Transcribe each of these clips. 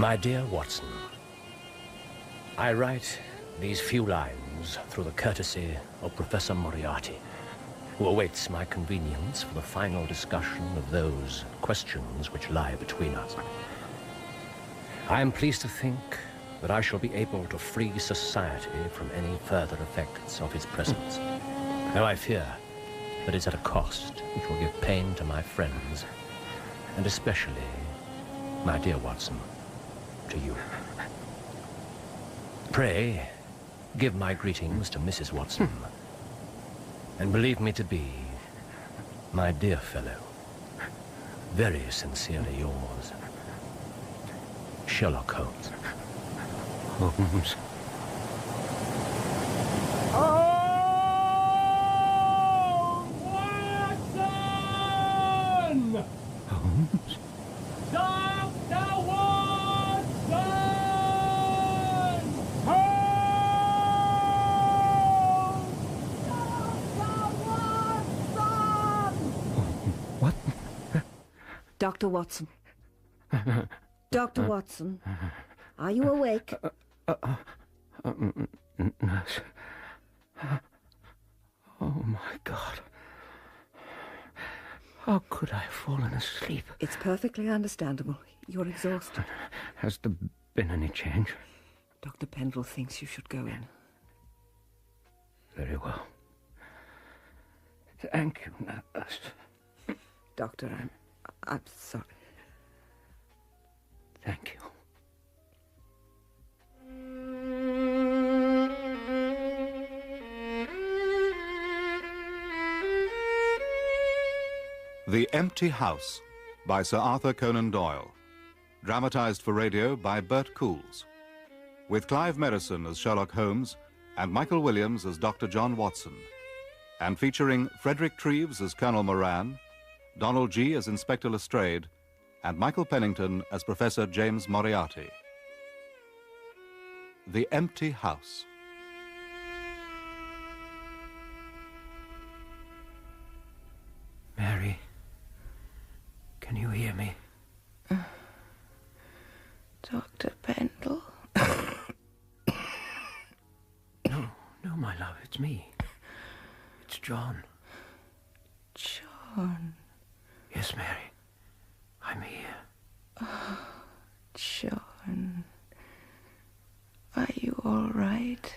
My dear Watson, I write these few lines through the courtesy of Professor Moriarty, who awaits my convenience for the final discussion of those questions which lie between us. I am pleased to think that I shall be able to free society from any further effects of his presence, though I fear that it's at a cost which will give pain to my friends, and especially, my dear Watson, to you. Pray, give my greetings to Mrs. Watson, and believe me to be, my dear fellow, very sincerely yours, Sherlock Holmes. Holmes. Watson! Holmes? Dr. Watson! What? Dr. Watson. Dr. Watson. Are you awake? Nurse. Oh, my God. How could I have fallen asleep? It's perfectly understandable. You're exhausted. Has there been any change? Dr. Pendle thinks you should go in. Very well. Thank you, nurse. Doctor, I'm sorry. Thank you. The Empty House by Sir Arthur Conan Doyle. Dramatized for radio by Bert Coules. With Clive Merrison as Sherlock Holmes and Michael Williams as Dr. John Watson. And featuring Frederick Treves as Colonel Moran, Donald G. as Inspector Lestrade, and Michael Pennington as Professor James Moriarty. The Empty House. Mary, can you hear me? Dr. Pendle? No, my love, it's me. It's John. John? Yes, Mary. I'm here. Oh, John. Are you all right?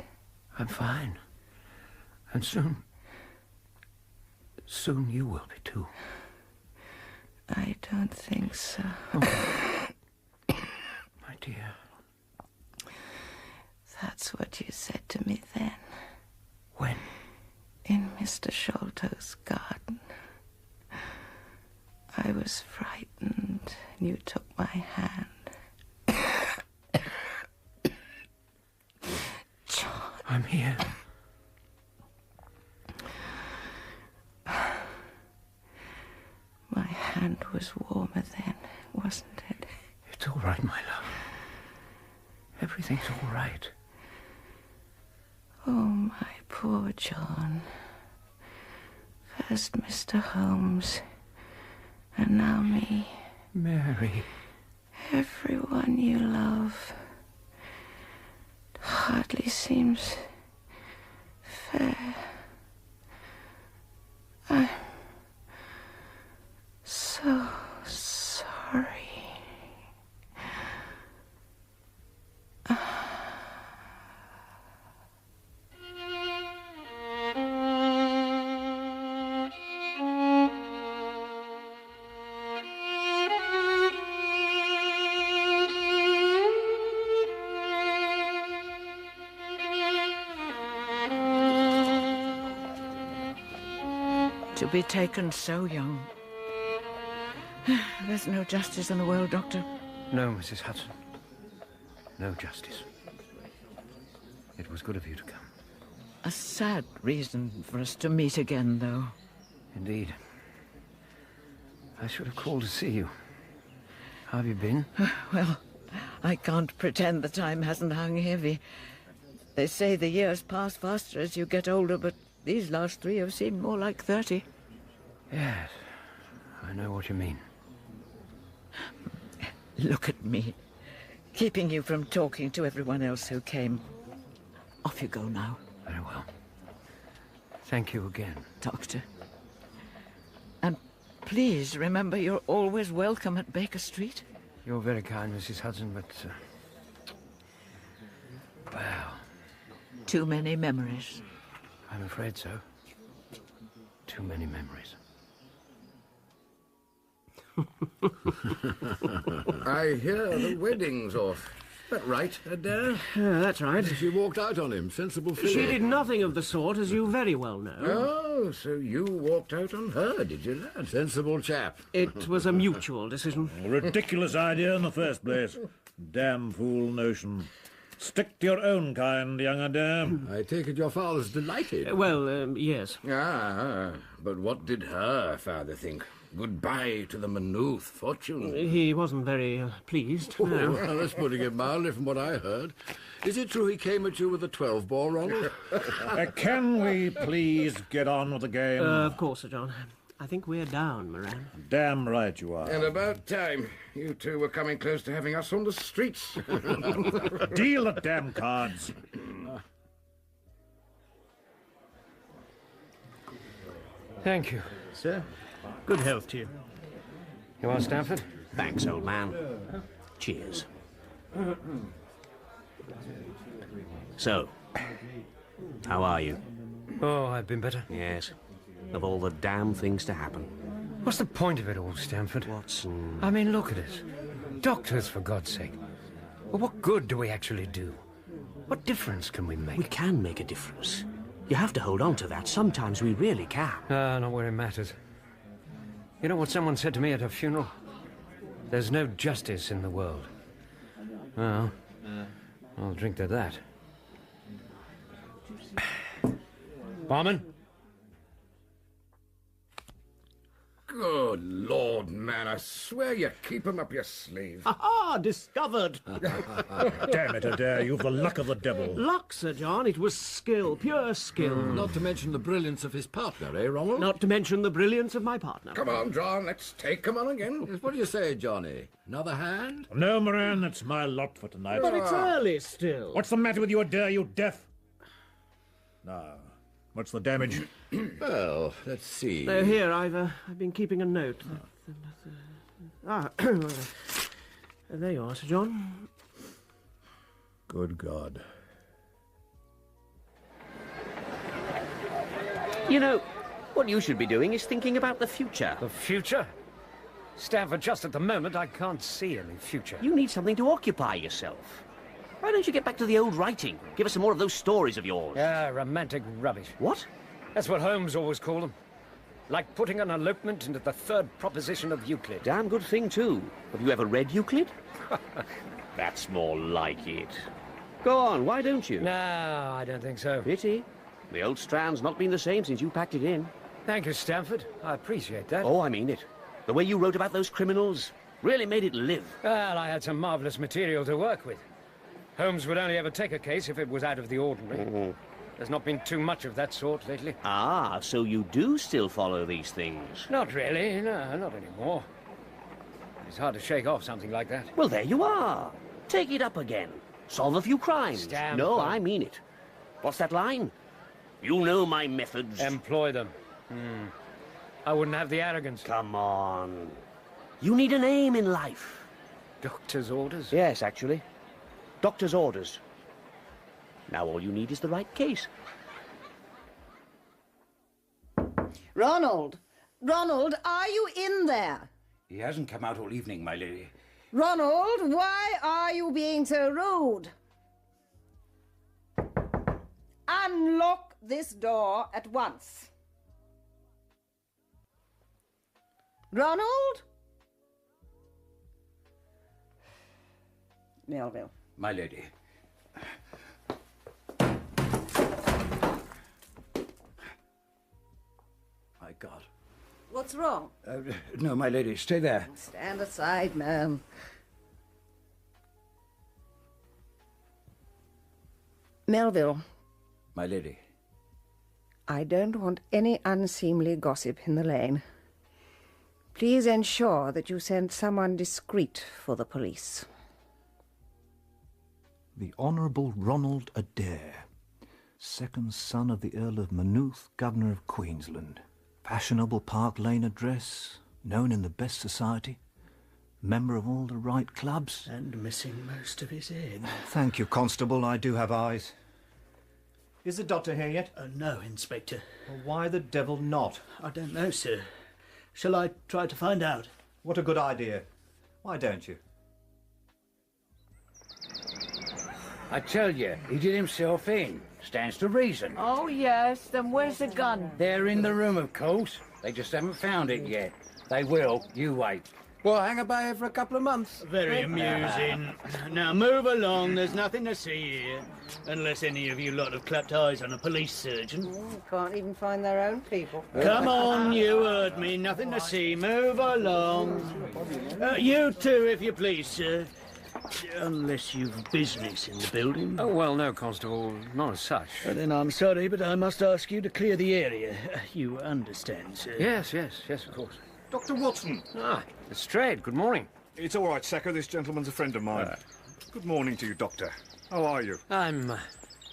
I'm fine. And soon you will be too. I don't think so. Oh. My dear. That's what you said to me then. When? In Mr. Sholto's garden. I was frightened, and you took my hand. John. I'm here. My hand was warmer then, wasn't it? It's all right, my love. Everything's all right. Oh, my poor John. First Mr. Holmes, and now me. Mary. Everyone you love. It hardly seems fair. I'm so sorry. To be taken so young. There's no justice in the world, Doctor. No, Mrs. Hudson. No justice. It was good of you to come. A sad reason for us to meet again, though. Indeed. I should have called to see you. How have you been? Well, I can't pretend the time hasn't hung heavy. They say the years pass faster as you get older, but these last 3 have seemed more like 30. Yes, I know what you mean. Look at me. keeping you from talking to everyone else who came. Off you go now. Very well. Thank you again. Doctor. And please remember you're always welcome at Baker Street. You're very kind, Mrs. Hudson, but... Wow. Too many memories. I'm afraid so. Too many memories. I hear the wedding's off. That right, Adair? That's right. She walked out on him, sensible filly. She did nothing of the sort, as you very well know. Oh, so you walked out on her, did you, lad? Sensible chap. It was a mutual decision. A ridiculous idea in the first place. Damn fool notion. Stick to your own kind, young Adair. I take it your father's delighted. Well, yes. But what did her father think? Goodbye to the Maynooth fortune. He wasn't very pleased. Oh, No. well, that's putting it mildly from what I heard. Is it true he came at you with a 12-bore, Ronald? Can we please get on with the game? Of course, Sir John. I think we're down, Moran. Damn right you are. And about time. You two were coming close to having us on the streets. Deal the damn cards. Thank you. Sir, good health to you. You want Stanford? Thanks, old man. Cheers. So, how are you? Oh, I've been better. Yes. Of all the damn things to happen. What's the point of it all, Stanford? Watson. I mean, look at us. Doctors, for God's sake. Well, what good do we actually do? What difference can we make? We can make a difference. You have to hold on to that. Sometimes we really can. Not where it matters. You know what someone said to me at a funeral? There's no justice in the world. Well, I'll drink to that. Barman? Good Lord, man, I swear you keep 'em up your sleeve. Aha! Discovered! Damn it, Adair, you've the luck of the devil. Luck, Sir John. It was skill, pure skill. Not to mention the brilliance of his partner, eh, Ronald? Not to mention the brilliance of my partner. Come on, John, let's take 'em on again. What do you say, Johnny? Another hand? No, Moran, that's my lot for tonight. But it's early still. What's the matter with you, Adair, you deaf? Now, what's the damage? Well, let's see. Here, I've been keeping a note. There you are, Sir John. Good God. You know, what you should be doing is thinking about the future. The future? Stanford, just at the moment, I can't see any future. You need something to occupy yourself. Why don't you get back to the old writing? Give us some more of those stories of yours. Romantic rubbish. What? That's what Holmes always called them. Like putting an elopement into the third proposition of Euclid. Damn good thing, too. Have you ever read Euclid? That's more like it. Go on, why don't you? No, I don't think so. Pity. The old Strand's not been the same since you packed it in. Thank you, Stanford. I appreciate that. Oh, I mean it. The way you wrote about those criminals really made it live. Well, I had some marvellous material to work with. Holmes would only ever take a case if it was out of the ordinary. There's not been too much of that sort lately. Ah, so you do still follow these things? Not really, no, not anymore. It's hard to shake off something like that. Well, there you are. Take it up again. Solve a few crimes. Stanford. No, I mean it. What's that line? You know my methods. Employ them. I wouldn't have the arrogance. Come on. You need an aim in life. Doctor's orders? Yes, actually. Doctor's orders. Now all you need is the right case. Ronald! Ronald, are you in there? He hasn't come out all evening, my lady. Ronald, why are you being so rude? Unlock this door at once. Ronald? Melville. My lady. My God. What's wrong? No, my lady, stay there. Stand aside, man. Melville. My lady. I don't want any unseemly gossip in the lane. Please ensure that you send someone discreet for the police. The Honourable Ronald Adair, second son of the Earl of Maynooth, Governor of Queensland. Fashionable Park Lane address, known in the best society, member of all the right clubs. And missing most of his head. Thank you, Constable, I do have eyes. Is the doctor here yet? No, Inspector. Well, why the devil not? I don't know, sir. Shall I try to find out? What a good idea. Why don't you? I tell you, he did himself in. Stands to reason. Oh, yes. Then where's the gun? They're in the room, of course. They just haven't found it yet. They will. You wait. We'll hang about here for a couple of months. Very amusing. Now move along, there's nothing to see here. Unless any of you lot have clapped eyes on a police surgeon. Can't even find their own people. Come on, you heard me, nothing to see. Move along. You too, if you please, sir. Unless you've business in the building. Oh, well, no, Constable, not as such. Then I'm sorry, but I must ask you to clear the area. You understand, sir? Yes, of course. Dr. Watson. Ah, Lestrade, good morning. It's all right, Sacco. This gentleman's a friend of mine. Good morning to you, Doctor. How are you? I'm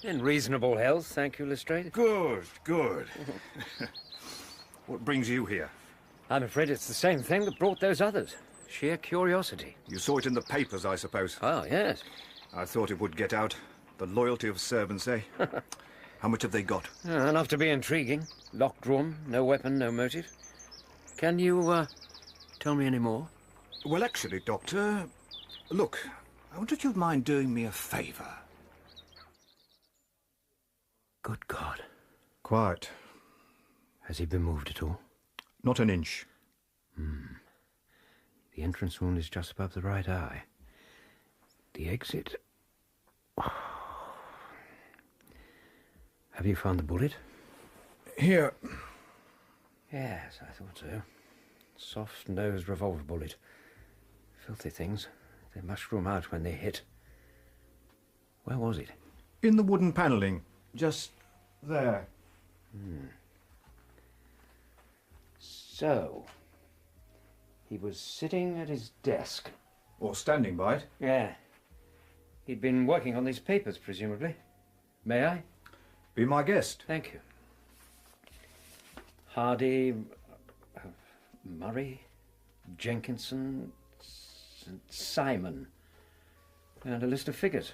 in reasonable health, thank you, Lestrade. Good. What brings you here? I'm afraid it's the same thing that brought those others. Sheer curiosity. You saw it in the papers, I suppose. Oh, yes. I thought it would get out. The loyalty of servants, eh? How much have they got? Enough to be intriguing. Locked room, no weapon, no motive. Can you, tell me any more? Well, actually, Doctor, look, I wonder if you'd mind doing me a favour. Good God. Quiet. Has he been moved at all? Not an inch. The entrance wound is just above the right eye. The exit... Have you found the bullet? Here. Yes, I thought so. Soft-nosed revolver bullet. Filthy things. They mushroom out when they hit. Where was it? In the wooden panelling. Just there. So... he was sitting at his desk. Or standing by it. Yeah. He'd been working on these papers, presumably. May I? Be my guest. Thank you. Hardy, Murray, Jenkinson, Simon, and a list of figures.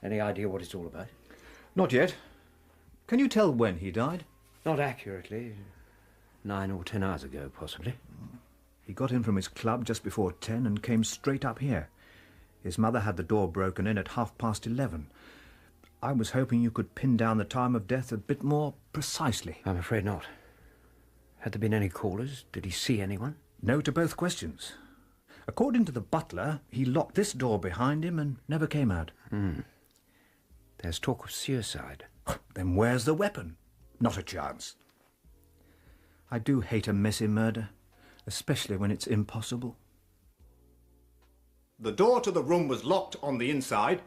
Any idea what it's all about? Not yet. Can you tell when he died? Not accurately. 9 or 10 hours ago, possibly. He got in from his club just before 10 and came straight up here. His mother had the door broken in at 11:30. I was hoping you could pin down the time of death a bit more precisely. I'm afraid not. Had there been any callers? Did he see anyone? No to both questions. According to the butler, he locked this door behind him and never came out. There's talk of suicide. Then where's the weapon? Not a chance. I do hate a messy murder, especially when it's impossible. The door to the room was locked on the inside,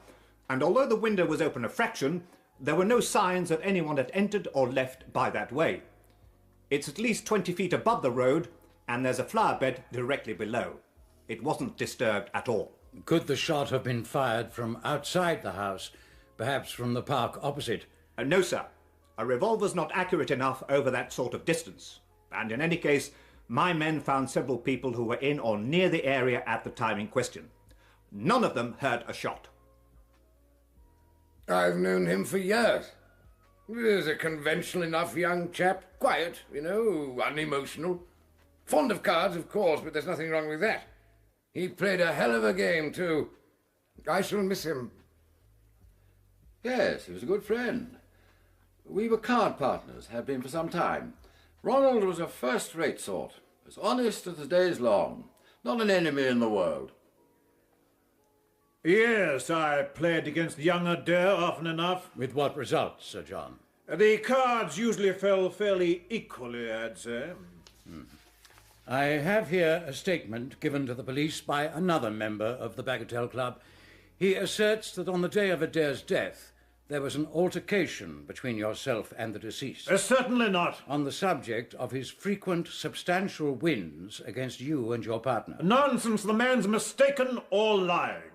and although the window was open a fraction, there were no signs that anyone had entered or left by that way. It's at least 20 feet above the road, and there's a flower bed directly below. It wasn't disturbed at all. Could the shot have been fired from outside the house, perhaps from the park opposite? No, sir. A revolver's not accurate enough over that sort of distance. And in any case, my men found several people who were in or near the area at the time in question. None of them heard a shot. I've known him for years. He's a conventional enough young chap. Quiet, unemotional. Fond of cards, of course, but there's nothing wrong with that. He played a hell of a game, too. I shall miss him. Yes, he was a good friend. We were card partners, had been for some time. Ronald was a first-rate sort, as honest as the day's long. Not an enemy in the world. Yes, I played against young Adair often enough. With what result, Sir John? The cards usually fell fairly equally, I'd say. I have here a statement given to the police by another member of the Bagatelle Club. He asserts that on the day of Adair's death, there was an altercation between yourself and the deceased. Certainly not. On the subject of his frequent substantial wins against you and your partner. Nonsense, the man's mistaken or lying.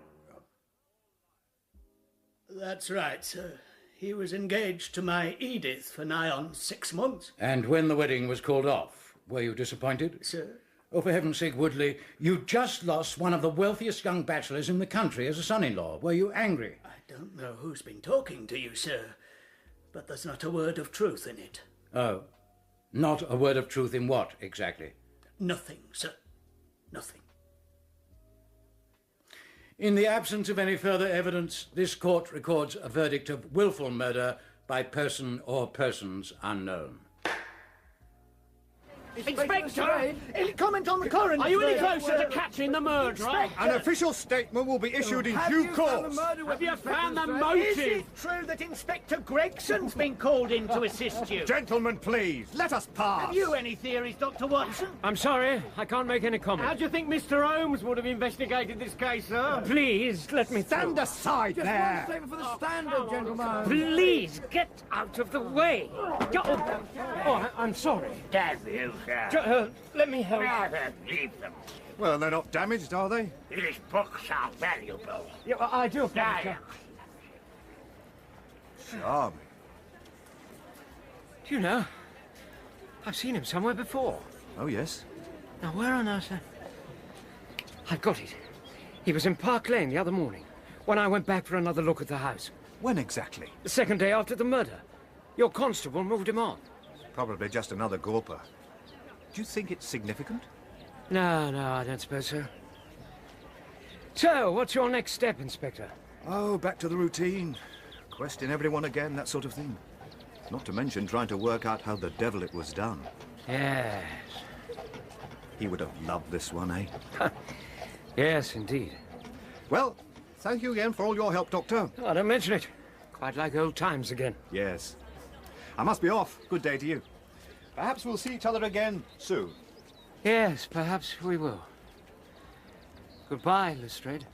That's right, sir. He was engaged to my Edith for nigh on 6 months. And when the wedding was called off, were you disappointed? Sir? Oh, for heaven's sake, Woodley, you just lost one of the wealthiest young bachelors in the country as a son-in-law. Were you angry? I don't know who's been talking to you, sir, but there's not a word of truth in it. Oh, not a word of truth in what, exactly? Nothing, sir. Nothing. In the absence of any further evidence, this court records a verdict of willful murder by person or persons unknown. Inspector! Comment on the coroner. Are you any closer to catching the murderer? An official statement will be issued in due course. Have you found the motive? Is it true that Inspector Gregson's been called in to assist you? Gentlemen, please, let us pass. Have you any theories, Dr. Watson? I'm sorry, I can't make any comment. How do you think Mr. Holmes would have investigated this case, sir? Please, let me Stand aside there. For the standard, gentlemen. Please, get out of the way. I'm sorry. Damn you, sir. Let me help. Leave them. Well, they're not damaged, are they? These books are valuable. Yeah, I do apologize. Charming. Do you know, I've seen him somewhere before. Oh, yes? Now, where on earth? I've got it. He was in Park Lane the other morning, when I went back for another look at the house. When exactly? The second day after the murder. Your constable moved him on. Probably just another gawper. Do you think it's significant? No, I don't suppose so. So, what's your next step, Inspector? Oh, back to the routine. Question everyone again, that sort of thing. Not to mention trying to work out how the devil it was done. Yes. He would have loved this one, eh? Yes, indeed. Well, thank you again for all your help, Doctor. Oh, don't mention it. Quite like old times again. Yes. I must be off. Good day to you. Perhaps we'll see each other again soon. Yes, perhaps we will. Goodbye, Lestrade.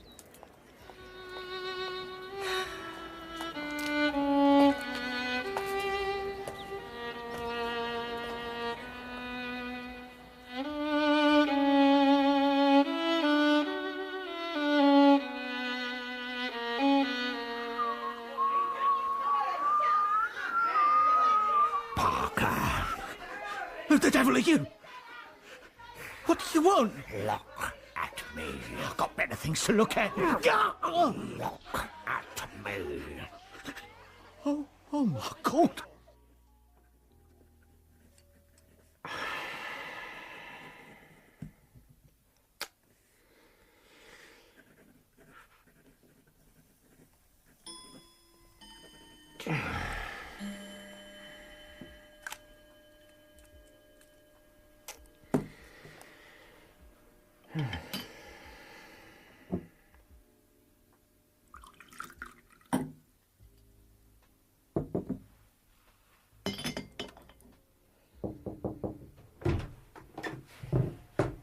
Who the devil are you? What do you want? Look at me. I've got better things to look at. Look at me. Oh my God.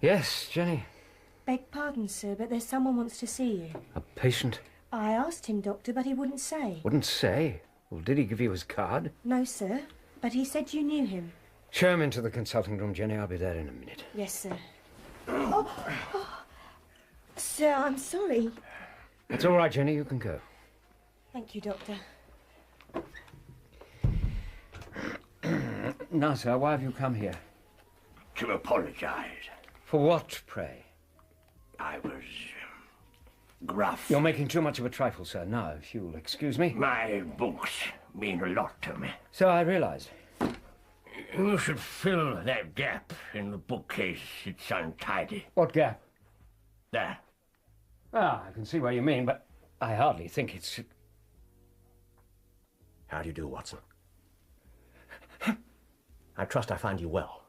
Yes, Jenny. Beg pardon, sir, but there's someone wants to see you. A patient? I asked him, Doctor, but he wouldn't say. Wouldn't say? Well, did he give you his card? No, sir, but he said you knew him. Show him into the consulting room, Jenny. I'll be there in a minute. Yes, sir. Oh. Sir, I'm sorry. It's all right, Jenny. You can go. Thank you, Doctor. Now, sir, why have you come here? To apologise. For what, pray? I was gruff. You're making too much of a trifle, sir. Now, if you'll excuse me. My books mean a lot to me. So I realised. You should fill that gap in the bookcase. It's untidy. What gap? There. Ah, I can see what you mean, but I hardly think it's... How do you do, Watson? I trust I find you well.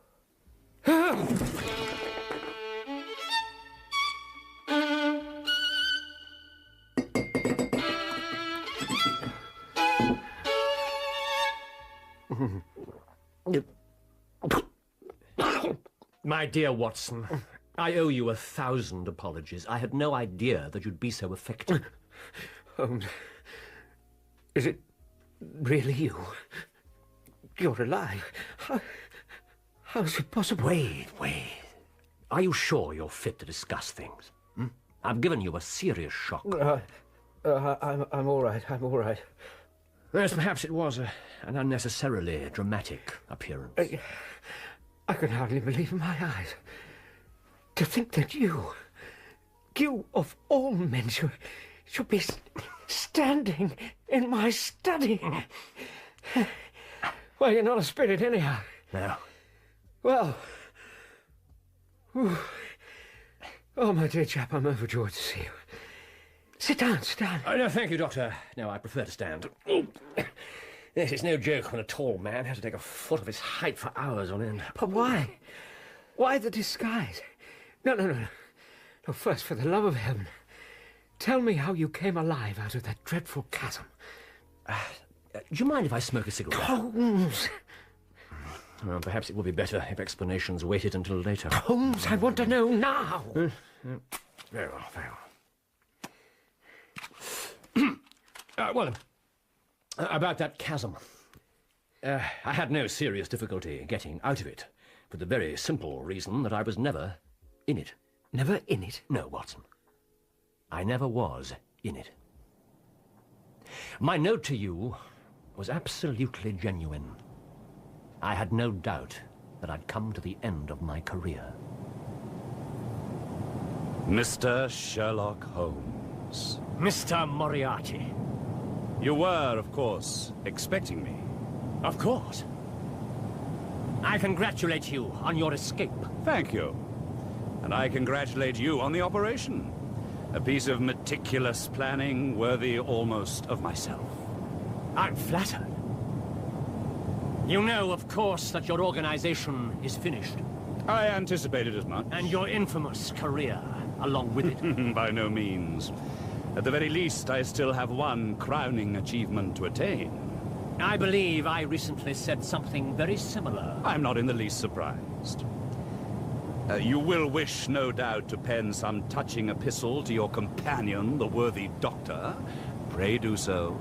My dear Watson, I owe you 1,000 apologies. I had no idea that you'd be so affected. Holmes, is it really you? You're alive. How's it possible? Wait. Are you sure you're fit to discuss things? I've given you a serious shock. I'm all right. I'm all right. Yes, perhaps it was an unnecessarily dramatic appearance. I can hardly believe my eyes. To think that you of all men, should be standing in my study. Well, you're not a spirit anyhow. No. Well. Whew. Oh, my dear chap, I'm overjoyed to see you. Sit down, sit down. Oh, no, thank you, Doctor. No, I prefer to stand. Yes, it's no joke when a tall man has to take a foot of his height for hours on end. But why? Why the disguise? No. No, first, for the love of heaven, tell me how you came alive out of that dreadful chasm. Do you mind if I smoke a cigarette? Holmes! Well, perhaps it would be better if explanations waited until later. Holmes, I want to know now! Very well, very well. Well, about that chasm. I had no serious difficulty getting out of it, for the very simple reason that I was never in it. Never in it? No, Watson. I never was in it. My note to you was absolutely genuine. I had no doubt that I'd come to the end of my career. Mr. Sherlock Holmes. Mr. Moriarty. You were, of course, expecting me. Of course. I congratulate you on your escape. Thank you. And I congratulate you on the operation. A piece of meticulous planning worthy almost of myself. I'm flattered. You know, of course, that your organization is finished. I anticipated as much. And your infamous career along with it. By no means. At the very least, I still have one crowning achievement to attain. I believe I recently said something very similar. I'm not in the least surprised. You will wish, no doubt, to pen some touching epistle to your companion, the worthy doctor. Pray do so.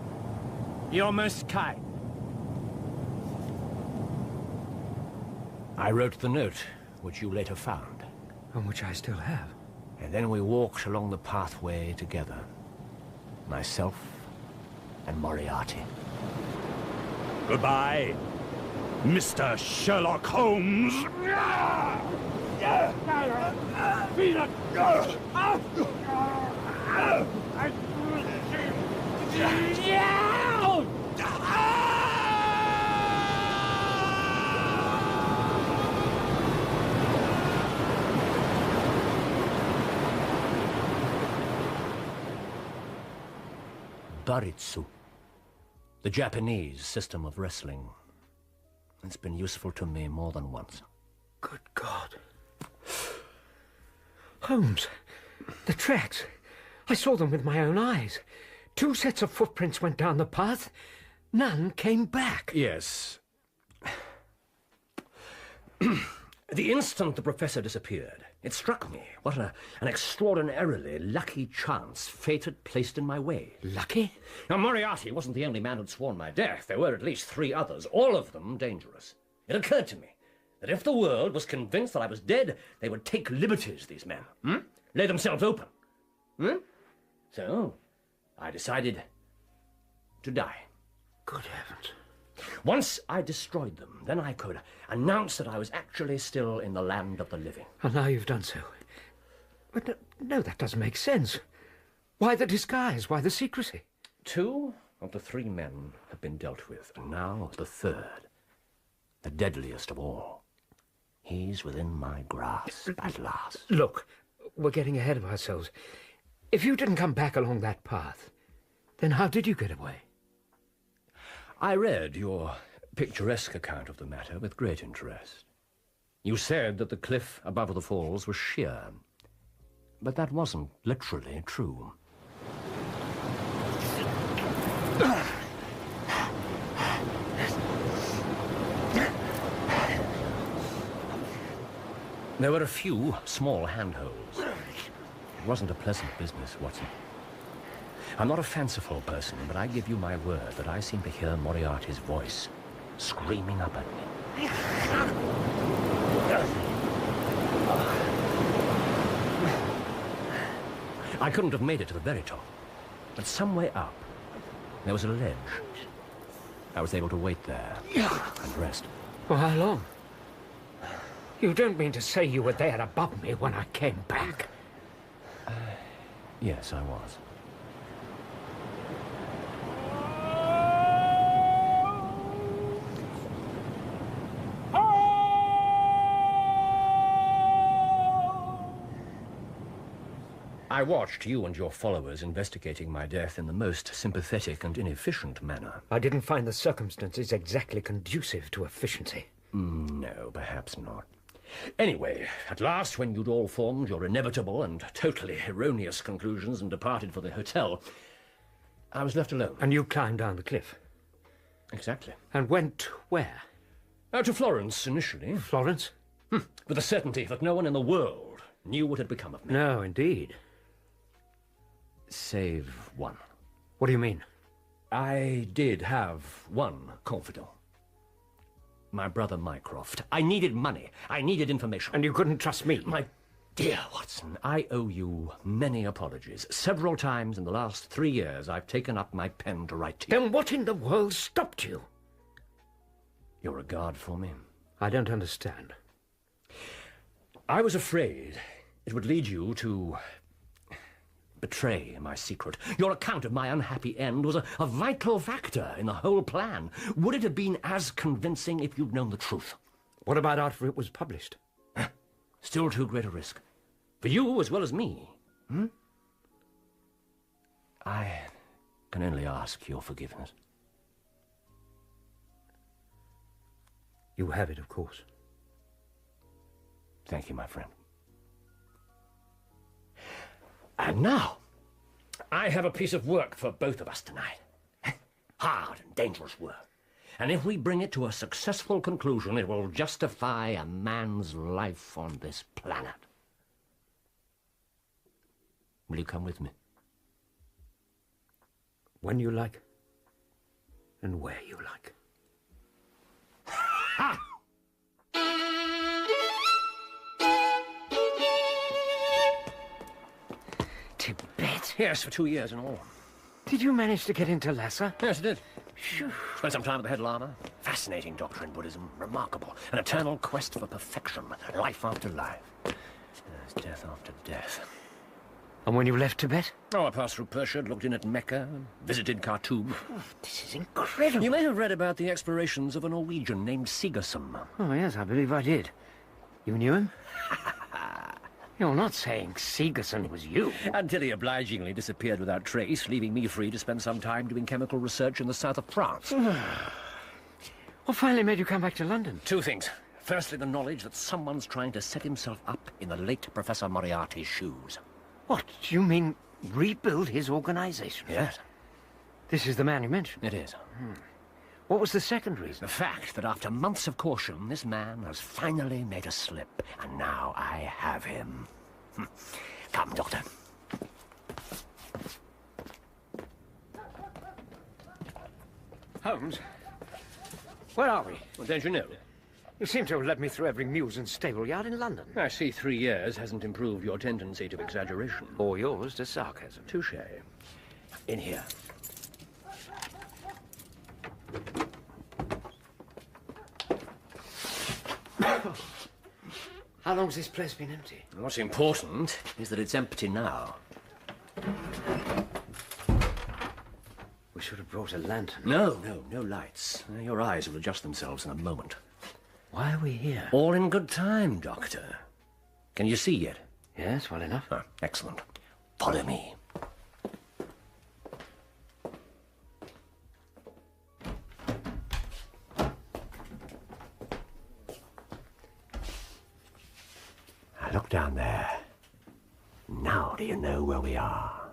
You're most kind. I wrote the note, which you later found. And which I still have. And then we walked along the pathway together. Myself and Moriarty. Goodbye, Mr. Sherlock Holmes. Baritsu, the Japanese system of wrestling. It's been useful to me more than once. Good God. Holmes, the tracks. I saw them with my own eyes. 2 sets of footprints went down the path. None came back. Yes. The instant the professor disappeared, it struck me what an extraordinarily lucky chance fate had placed in my way. Lucky? Now, Moriarty wasn't the only man who'd sworn my death. There were at least 3 others, all of them dangerous. It occurred to me that if the world was convinced that I was dead, they would take liberties, these men. Lay themselves open. So, I decided to die. Good heavens. Once I destroyed them, then I could announce that I was actually still in the land of the living. And now you've done so. But no, that doesn't make sense. Why the disguise? Why the secrecy? 2 of the 3 men have been dealt with, and now the 3rd, the deadliest of all. He's within my grasp at last. Look, we're getting ahead of ourselves. If you didn't come back along that path, then how did you get away? I read your picturesque account of the matter with great interest. You said that the cliff above the falls was sheer, but that wasn't literally true. There were a few small handholds. It wasn't a pleasant business, Watson. I'm not a fanciful person, but I give you my word that I seem to hear Moriarty's voice screaming up at me. I couldn't have made it to the very top. But some way up, there was a ledge. I was able to wait there and rest. For how long? You don't mean to say you were there above me when I came back? Yes, I was. I watched you and your followers investigating my death in the most sympathetic and inefficient manner. I didn't find the circumstances exactly conducive to efficiency. No, perhaps not. Anyway, at last, when you'd all formed your inevitable and totally erroneous conclusions and departed for the hotel, I was left alone. And you climbed down the cliff? Exactly. And went where? To Florence, initially. Florence? With the certainty that no one in the world knew what had become of me. No, indeed. Save one. What do you mean? I did have one confidant. My brother Mycroft. I needed money. I needed information. And you couldn't trust me? My dear Watson, I owe you many apologies. Several times in the last 3 years, I've taken up my pen to write to you. Then what in the world stopped you? Your regard for me. I don't understand. I was afraid it would lead you to betray my secret. Your account of my unhappy end was a vital factor in the whole plan. Would it have been as convincing if you'd known the truth? What about after it was published? Still too great a risk. For you as well as me. I can only ask your forgiveness. You have it, of course. Thank you, my friend. And now, I have a piece of work for both of us tonight. Hard and dangerous work. And if we bring it to a successful conclusion, it will justify a man's life on this planet. Will you come with me? When you like, and where you like. Ha! Tibet? Yes, for 2 years in all. Did you manage to get into Lhasa? Yes, I did. Spent some time with the head lama. Fascinating doctrine in Buddhism. Remarkable. An eternal quest for perfection. Life after life. Yes, death after death. And when you left Tibet? Oh, I passed through Persia, looked in at Mecca, visited Khartoum. This is incredible. You may have read about the explorations of a Norwegian named Sigerson. Oh, yes, I believe I did. You knew him? You're not saying Sigerson was you? Until he obligingly disappeared without trace, leaving me free to spend some time doing chemical research in the south of France. What finally made you come back to London? 2 things. Firstly, the knowledge that someone's trying to set himself up in the late Professor Moriarty's shoes. What? You mean rebuild his organization? Yes. This is the man you mentioned? It is. What was the second reason? The fact that after months of caution, this man has finally made a slip, and now I have him. Come, Doctor. Holmes? Where are we? Well, don't you know? You seem to have led me through every mews and stable yard in London. I see 3 years hasn't improved your tendency to exaggeration. Or yours to sarcasm. Touche. In here. How long's this place been empty? What's important is that it's empty now. We should have brought a lantern. No lights. Your eyes will adjust themselves in a moment. Why are we here? All in good time, Doctor. Can you see yet? Yes, well enough. Excellent. Follow me. Look down there. Now do you know where we are?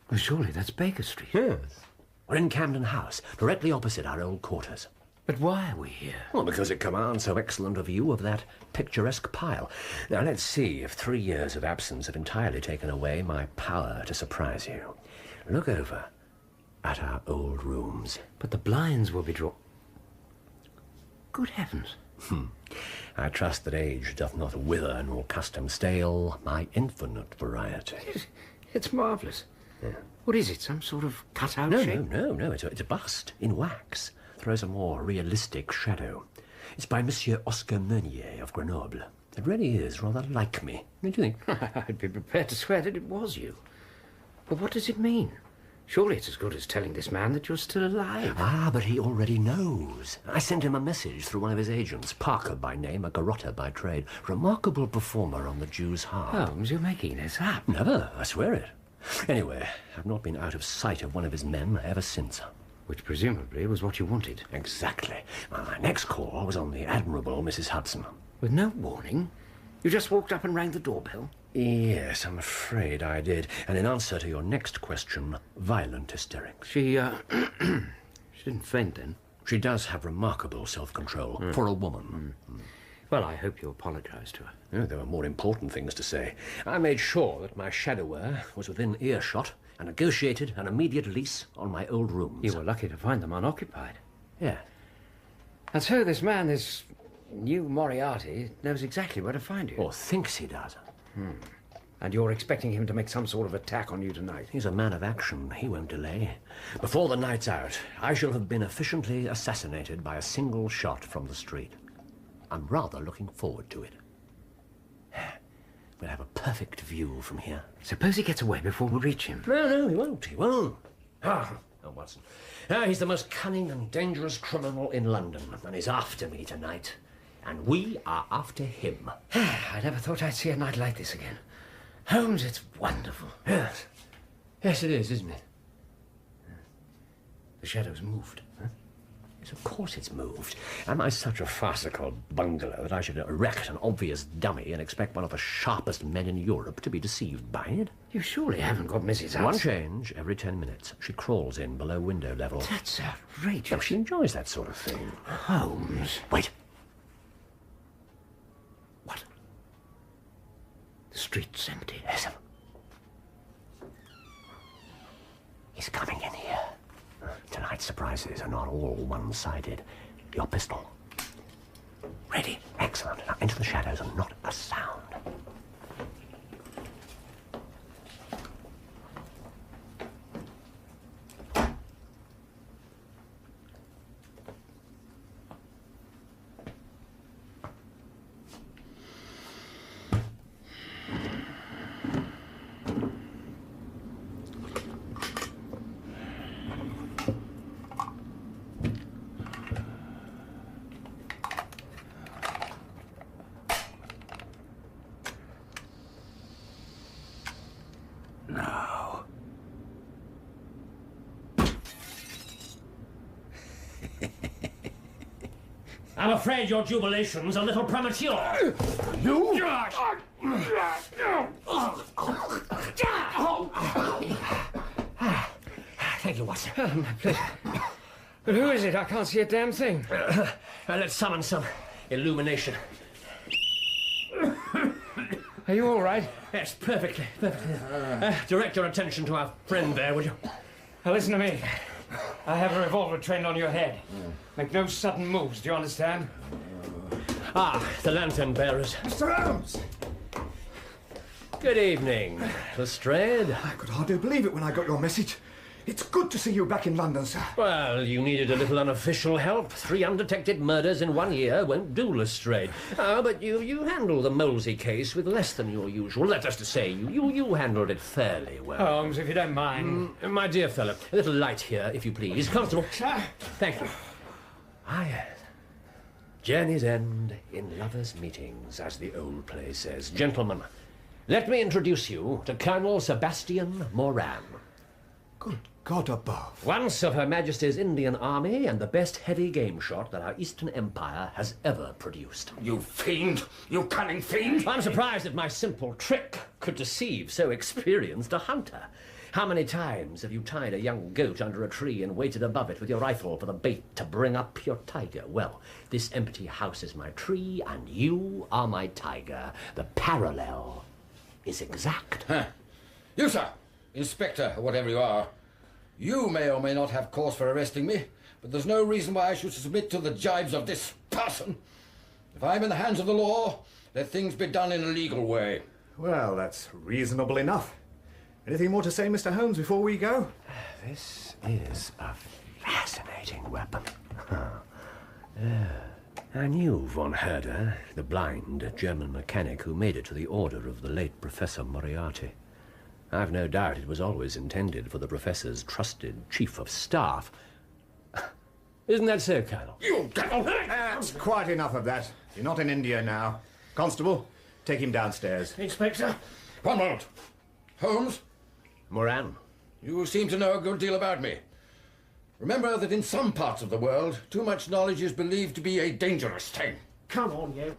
Well, surely that's Baker Street. Yes. We're in Camden House, directly opposite our old quarters. But why are we here? Well, because it commands so excellent a view of that picturesque pile. Now, let's see if 3 years of absence have entirely taken away my power to surprise you. Look over at our old rooms. But the blinds will be drawn. Good heavens. I trust that age doth not wither nor custom stale my infinite variety. It's marvellous. Yeah. What is it, some sort of cut-out No, shape? no. It's a bust in wax. Throws a more realistic shadow. It's by Monsieur Oscar Meunier of Grenoble. It really is rather like me. What do you think? I'd be prepared to swear that it was you. But what does it mean? Surely it's as good as telling this man that you're still alive. Ah, but he already knows. I sent him a message through one of his agents, Parker by name, a garrotter by trade. Remarkable performer on the Jew's harp. Holmes, you're making this up. Never, I swear it. Anyway, I've not been out of sight of one of his men ever since. Which presumably was what you wanted. Exactly. Well, my next call was on the admirable Mrs. Hudson. With no warning? You just walked up and rang the doorbell? Yes, I'm afraid I did. And in answer to your next question, violent hysterics. She didn't faint then? She does have remarkable self-control for a woman. Well, I hope you apologise to her. Oh, there were more important things to say. I made sure that my shadower was within earshot and negotiated an immediate lease on my old rooms. You were lucky to find them unoccupied. Yeah. And so this man, this new Moriarty, knows exactly where to find you. Or thinks he does. And you're expecting him to make some sort of attack on you tonight? He's a man of action. He won't delay. Before the night's out, I shall have been efficiently assassinated by a single shot from the street. I'm rather looking forward to it. We'll have a perfect view from here. Suppose he gets away before we reach him? No, he won't. He won't. Oh, Watson. He's the most cunning and dangerous criminal in London, and he's after me tonight. And we are after him. I never thought I'd see a night like this again. Holmes, it's wonderful. Yes. Yes, it is, isn't it? The shadow's moved. Huh? Yes, of course it's moved. Am I such a farcical bungler that I should erect an obvious dummy and expect one of the sharpest men in Europe to be deceived by it? You surely haven't got Mrs. Hudson. One change every 10 minutes. She crawls in below window level. That's outrageous. No, she enjoys that sort of thing. Holmes. Wait. What? The street's empty. Yes. He's coming in here. Tonight's surprises are not all one-sided. Your pistol. Ready. Excellent. Now into the shadows and not a sound. I'm afraid your jubilation's a little premature. You? Thank you, Watson. My pleasure. But who is it? I can't see a damn thing. Let's summon some illumination. Are you all right? Yes, perfectly. Direct your attention to our friend there, would you? Now listen to me. I have a revolver trained on your head. Make no sudden moves, do you understand? The lantern bearers. Mr. Holmes! Good evening, Lestrade. I could hardly believe it when I got your message. It's good to see you back in London, sir. Well, you needed a little unofficial help. 3 undetected murders in 1 year won't do, Lestrade. But you handled the Molesey case with less than your usual. That is to say, you handled it fairly well. Holmes, if you don't mind. My dear fellow, a little light here, if you please. Constable. Thank you. Yes. Journeys end in lovers' meetings, as the old play says. Gentlemen, let me introduce you to Colonel Sebastian Moran. Good God above. Once of Her Majesty's Indian Army and the best heavy game shot that our Eastern Empire has ever produced. You fiend! You cunning fiend! I'm surprised that my simple trick could deceive so experienced a hunter. How many times have you tied a young goat under a tree and waited above it with your rifle for the bait to bring up your tiger? Well, this empty house is my tree and you are my tiger. The parallel is exact. You, sir, Inspector, or whatever you are, you may or may not have cause for arresting me, but there's no reason why I should submit to the jibes of this parson. If I'm in the hands of the law, let things be done in a legal way. Well, that's reasonable enough. Anything more to say, Mr. Holmes, before we go? This is a fascinating weapon. Yeah. I knew von Herder, the blind German mechanic who made it to the order of the late Professor Moriarty. I've no doubt it was always intended for the Professor's trusted chief of staff. Isn't that so, Colonel? You devil! That's quite enough of that. You're not in India now. Constable, take him downstairs. Inspector, one moment. Holmes? Moran? You seem to know a good deal about me. Remember that in some parts of the world, too much knowledge is believed to be a dangerous thing. Come on, you.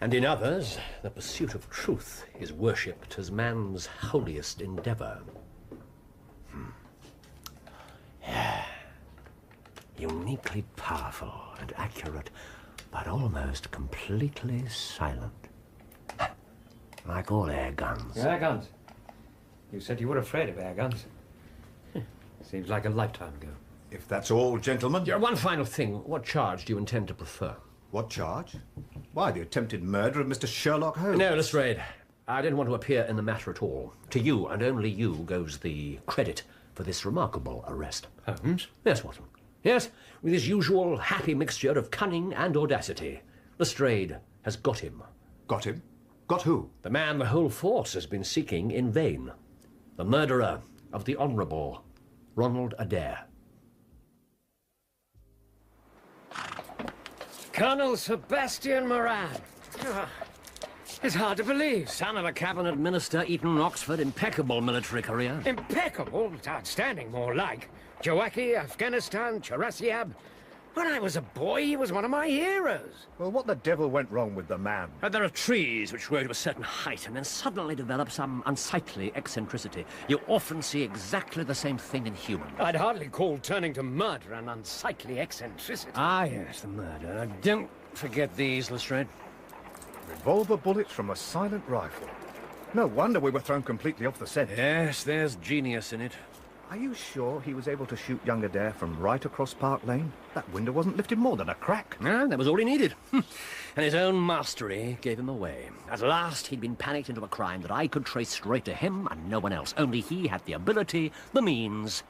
And in others, the pursuit of truth is worshipped as man's holiest endeavour. Yeah. Uniquely powerful and accurate, but almost completely silent. Like all air guns. Air guns? You said you were afraid of air guns. Seems like a lifetime ago. If that's all, gentlemen. Yeah, one final thing. What charge do you intend to prefer? What charge? Why, the attempted murder of Mr. Sherlock Holmes. No, Lestrade. I didn't want to appear in the matter at all. To you, and only you, goes the credit for this remarkable arrest. Holmes? Yes, Watson. Yes, with his usual happy mixture of cunning and audacity. Lestrade has got him. Got him? Got who? The man the whole force has been seeking in vain. The murderer of the Honourable Ronald Adair. Colonel Sebastian Moran. It's hard to believe. Son of a cabinet minister, Eton, Oxford, impeccable military career. Impeccable? Outstanding, more like. Jawaki, Afghanistan, Charasiab. When I was a boy, he was one of my heroes. Well, what the devil went wrong with the man? There are trees which grow to a certain height and then suddenly develop some unsightly eccentricity. You often see exactly the same thing in humans. I'd hardly call turning to murder an unsightly eccentricity. Ah, yes, the murder. Don't forget these, Lestrade. Revolver bullets from a silent rifle. No wonder we were thrown completely off the scent. Yes, there's genius in it. Are you sure he was able to shoot young Adair from right across Park Lane? That window wasn't lifted more than a crack. No, that was all he needed. And his own mastery gave him away. At last, he'd been panicked into a crime that I could trace straight to him and no one else. Only he had the ability, the means,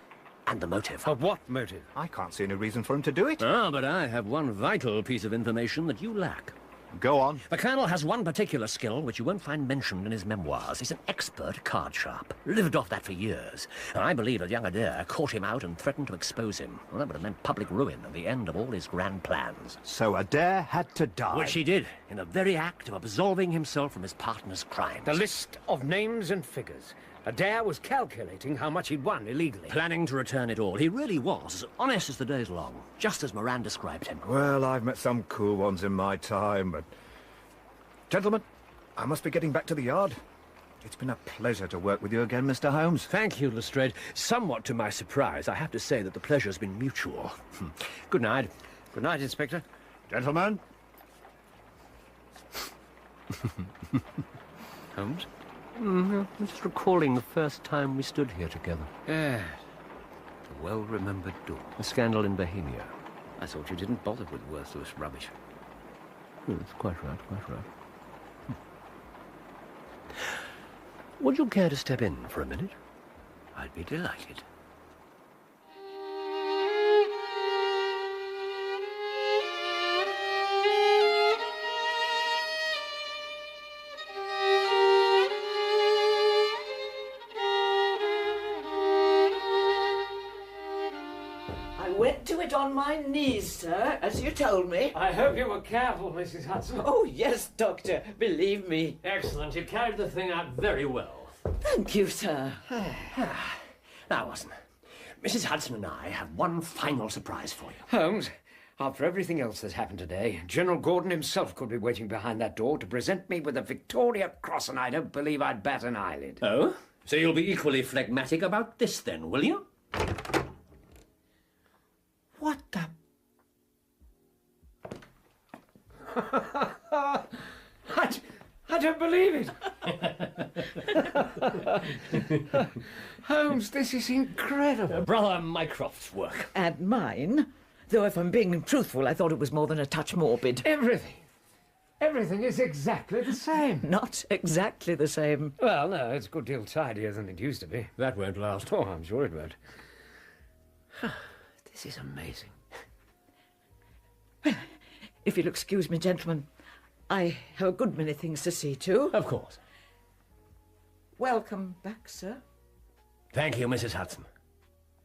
and the motive. Of what motive? I can't see any reason for him to do it. Ah, but I have one vital piece of information that you lack. Go on. The Colonel has one particular skill which you won't find mentioned in his memoirs. He's an expert card sharp. Lived off that for years. And I believe that young Adair caught him out and threatened to expose him. Well, that would have meant public ruin and the end of all his grand plans. So Adair had to die. Which he did, in the very act of absolving himself from his partner's crimes. The list of names and figures. Adair was calculating how much he'd won illegally. Planning to return it all. He really was as honest as the day's long, just as Moran described him. Well, I've met some cool ones in my time, but... Gentlemen, I must be getting back to the yard. It's been a pleasure to work with you again, Mr. Holmes. Thank you, Lestrade. Somewhat to my surprise, I have to say that the pleasure's been mutual. Good night. Good night, Inspector. Gentlemen. Holmes? I'm just recalling the first time we stood here together. Yes. The well-remembered door. A scandal in Bohemia. I thought you didn't bother with worthless rubbish. That's quite right, quite right. Would you care to step in for a minute? I'd be delighted. Went to it on my knees, sir, as you told me. I hope you were careful, Mrs. Hudson. Oh, yes, Doctor. Believe me. Excellent. You carried the thing out very well. Thank you, sir. Now, Watson, Mrs. Hudson and I have one final surprise for you. Holmes, after everything else that's happened today, General Gordon himself could be waiting behind that door to present me with a Victoria Cross, and I don't believe I'd bat an eyelid. Oh? So you'll be equally phlegmatic about this then, will you? What the... I don't believe it. Holmes, this is incredible. Brother Mycroft's work. And mine? Though if I'm being truthful, I thought it was more than a touch morbid. Everything. Everything is exactly the same. Not exactly the same. Well, no, it's a good deal tidier than it used to be. That won't last. Oh, I'm sure it won't. This is amazing. Well, if you'll excuse me, gentlemen, I have a good many things to see to. Of course. Welcome back, sir. Thank you, Mrs. Hudson.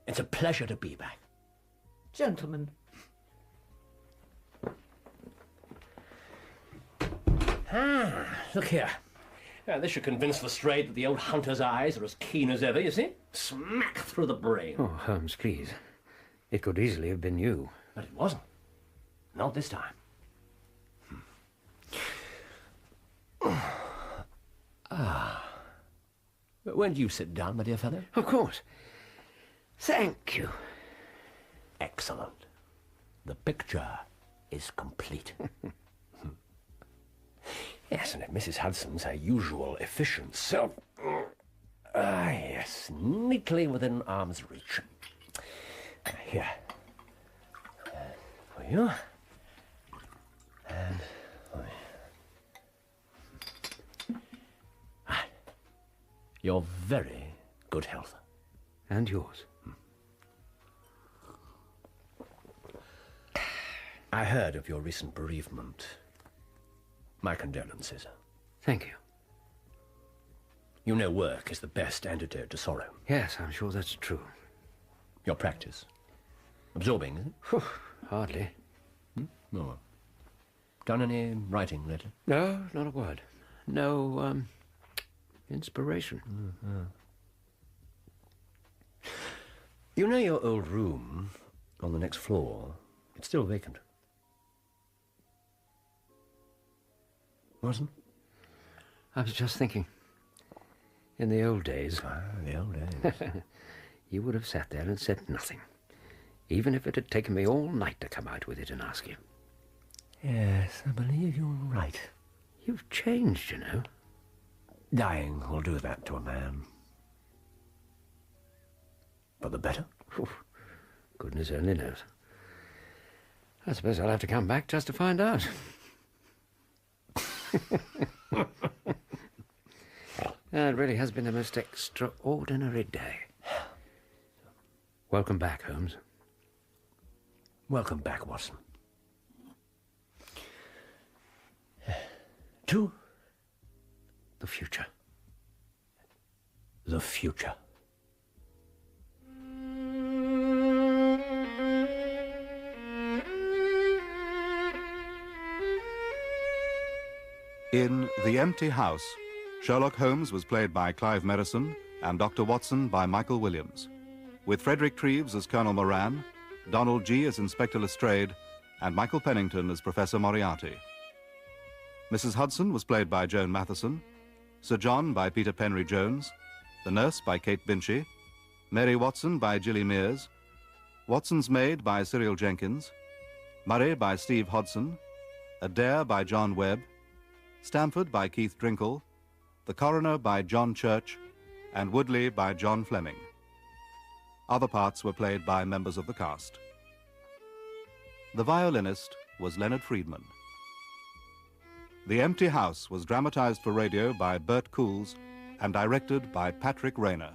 It's a pleasure to be back. Gentlemen. Look here. Now, this should convince Lestrade that the old hunter's eyes are as keen as ever, you see? Smack through the brain. Oh, Holmes, please. It could easily have been you. But it wasn't. Not this time. When do you sit down, my dear fellow? Of course. Thank you. Excellent. The picture is complete. Yes, and if Mrs. Hudson's her usual efficient self... yes, neatly within arm's reach. Here. For you. And for you. Your very good health. And yours. I heard of your recent bereavement. My condolences. Thank you. You know work is the best antidote to sorrow. Yes, I'm sure that's true. Your practice. Absorbing, is it? Whew, hardly. No. Done any writing lately? No, not a word. No, inspiration. You know your old room on the next floor? It's still vacant. Wasn't? I was just thinking. In the old days... the old days. You would have sat there and said nothing. Even if it had taken me all night to come out with it and ask you. Yes, I believe you're right. You've changed, you know. Dying will do that to a man. For the better? Goodness only knows. I suppose I'll have to come back just to find out. It really has been a most extraordinary day. Welcome back, Holmes. Welcome back, Watson. To the future. The future. In The Empty House, Sherlock Holmes was played by Clive Merrison and Dr. Watson by Michael Williams, with Frederick Treves as Colonel Moran, Donald G. as Inspector Lestrade, and Michael Pennington as Professor Moriarty. Mrs. Hudson was played by Joan Matheson, Sir John by Peter Penry Jones, the nurse by Kate Binchy, Mary Watson by Gilly Mears, Watson's maid by Cyril Jenkins, Murray by Steve Hodson, Adair by John Webb, Stamford by Keith Drinkle, the coroner by John Church, and Woodley by John Fleming. Other parts were played by members of the cast. The violinist was Leonard Friedman. The Empty House was dramatized for radio by Bert Coules and directed by Patrick Rayner.